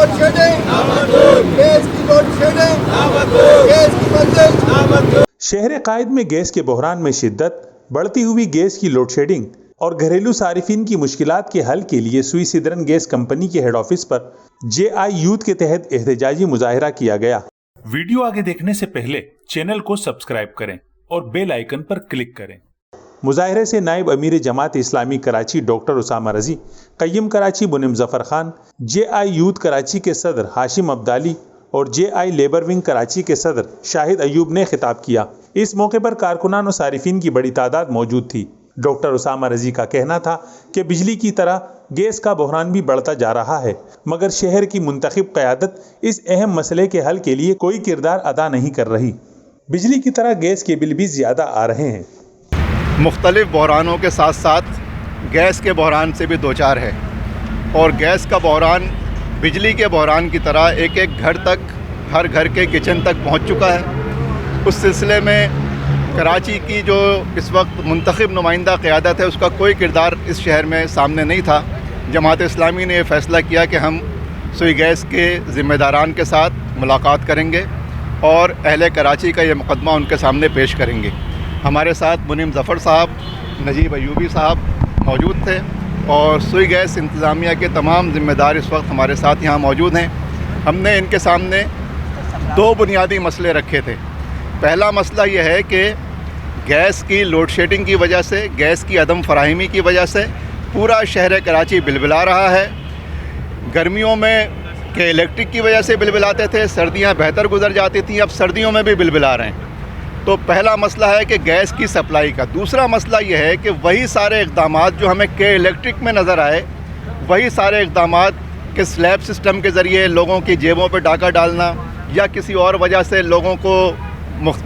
Load shedding, gas की load shedding, gas की मंजिल। शहर कायद में गैस के बहरान में शिद्दत, बढ़ती हुई गैस की लोड शेडिंग और घरेलू सारिफिन की मुश्किलात के हल के लिए सुई सिदरन गैस कंपनी के हेड ऑफिस पर JI यूथ के तहत एहतजाजी मुजाहिरा किया गया। वीडियो आगे देखने से पहले चैनल को सब्सक्राइब करें और बेल आइकन पर क्लिक करें। मुजाहिरे से नायब अमीर जमात इस्लामी कराची डॉक्टर उसामा रजी, क़य्यम कराची मुनिम ज़फ़र खान, JI यूथ कराची के सदर हाशिम अब्दाली और JI लेबर विंग कराची के सदर शाहिद अयूब ने खिताब किया। इस मौके पर कारकुनान और सारिफिन की बड़ी तादाद मौजूद थी। डॉक्टर उसामा रजी का कहना था कि बिजली की तरह गैस का बहरान भी बढ़ता जा रहा है, मगर शहर की मुंतखब क़यादत इस अहम मसले के हल के लिए कोई किरदार अदा नहीं कर रही। बिजली की तरह गैस के बिल भी ज़्यादा आ रहे हैं। मुख्तलिफ बहरानों के साथ साथ गैस के बहरान से भी दो चार है, और गैस का बहरान बिजली के बहरान की तरह एक एक घर तक, हर घर के किचन तक पहुंच चुका है। उस सिलसिले में कराची की जो इस वक्त मुंतखब नुमाइंदा क़यादत है, उसका कोई किरदार इस शहर में सामने नहीं था। जमात इस्लामी ने यह फ़ैसला किया कि हम सुई गैस के ज़िम्मेदारान के साथ मुलाकात करेंगे और अहले कराची का ये मुक़दमा उनके सामने पेश करेंगे। हमारे साथ मुनिम ज़फ़र साहब, नजीब अयूबी साहब मौजूद थे और सुई गैस इंतज़ामिया के तमाम ज़िम्मेदार इस वक्त हमारे साथ यहाँ मौजूद हैं। हमने इनके सामने दो बुनियादी मसले रखे थे। पहला मसला यह है कि गैस की लोड शेडिंग की वजह से, गैस की अदम फराहमी की वजह से पूरा शहर कराची बिलबिला रहा है। गर्मियों में के इलेक्ट्रिक की वजह से बिलबिलाते थे, सर्दियां बेहतर गुजर जाती थी, अब सर्दियों में भी बिलबिला रहे हैं। तो पहला मसला है कि गैस की सप्लाई का। दूसरा मसला यह है कि वही सारे इक़दामात जो हमें के इलेक्ट्रिक में नज़र आए, वही सारे इक़दामात के स्लैब सिस्टम के ज़रिए लोगों की जेबों पर डाका डालना या किसी और वजह से लोगों को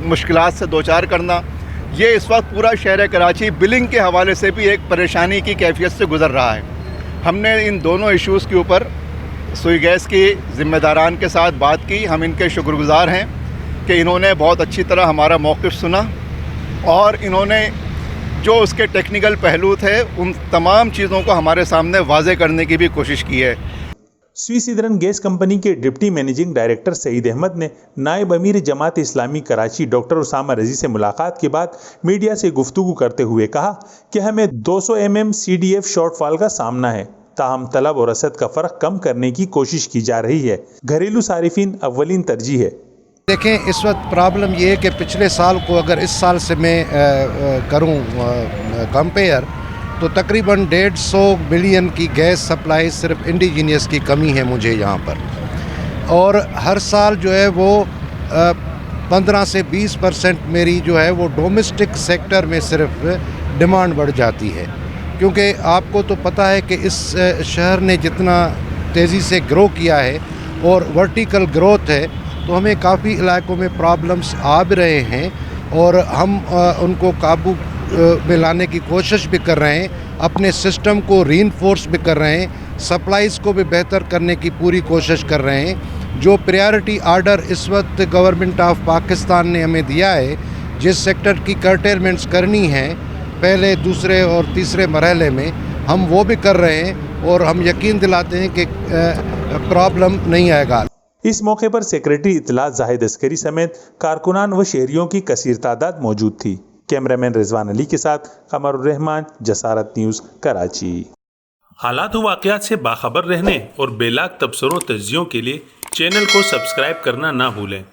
मुश्किलात से दो चार करना, ये इस वक्त पूरा शहर कराची बिलिंग के हवाले से भी एक परेशानी की कैफियत से गुज़र रहा है। हमने इन दोनों इश्यूज़ के ऊपर सुई गैस की ज़िम्मेदारान के साथ बात की। हम इनके शुक्रगुज़ार हैं कि इन्होंने बहुत अच्छी तरह हमारा मौक़िफ़ सुना और इन्होंने जो उसके टेक्निकल पहलू थे उन तमाम चीज़ों को हमारे सामने वाज़े करने की भी कोशिश की है। सुई सिदरन गैस कंपनी के deputy managing director Saeed Ahmed ने नायब अमीर जमात इस्लामी कराची डॉक्टर उसामा रजी से मुलाकात के बाद मीडिया से गुफ्तगू करते हुए कहा कि हमें 200 mm CDF शॉर्टफॉल का सामना है, ताहम तलब और रसद का फ़र्क कम करने की कोशिश की जा रही है। घरेलू सारिफिन अव्वलीन तरजीह है। देखें, इस वक्त प्रॉब्लम ये है कि पिछले साल को अगर इस साल से मैं करूँ कंपेयर, तो तकरीबन 150 मिलियन की गैस सप्लाई सिर्फ इंडिजीनियस की कमी है मुझे यहाँ पर, और हर साल जो है वो 15 से 20% मेरी जो है वो डोमेस्टिक सेक्टर में सिर्फ डिमांड बढ़ जाती है। क्योंकि आपको तो पता है कि इस शहर ने जितना तेज़ी से ग्रो किया है और वर्टिकल ग्रोथ है, तो हमें काफ़ी इलाकों में प्रॉब्लम्स आ भी रहे हैं और हम उनको काबू में लाने की कोशिश भी कर रहे हैं, अपने सिस्टम को रीइंफोर्स भी कर रहे हैं, सप्लाईज़ को भी बेहतर करने की पूरी कोशिश कर रहे हैं। जो प्रायोरिटी आर्डर इस वक्त गवर्नमेंट ऑफ पाकिस्तान ने हमें दिया है, जिस सेक्टर की कर्टेलमेंट्स करनी है पहले, दूसरे और तीसरे मरहले में, हम वो भी कर रहे हैं और हम यकीन दिलाते हैं कि प्रॉब्लम नहीं आएगा। इस मौके पर सेक्रेटरी इत्तलात जाहिद अस्करी समेत कारकुनान व शहरियों की कसीर तादाद मौजूद थी। कैमरामैन रिजवान अली के साथ कमरुर रहमान, जसारत न्यूज़, कराची। हालात व वाक़यात से बाखबर रहने और बेलाग तबसरों तज्जियों के लिए चैनल को सब्सक्राइब करना ना भूलें।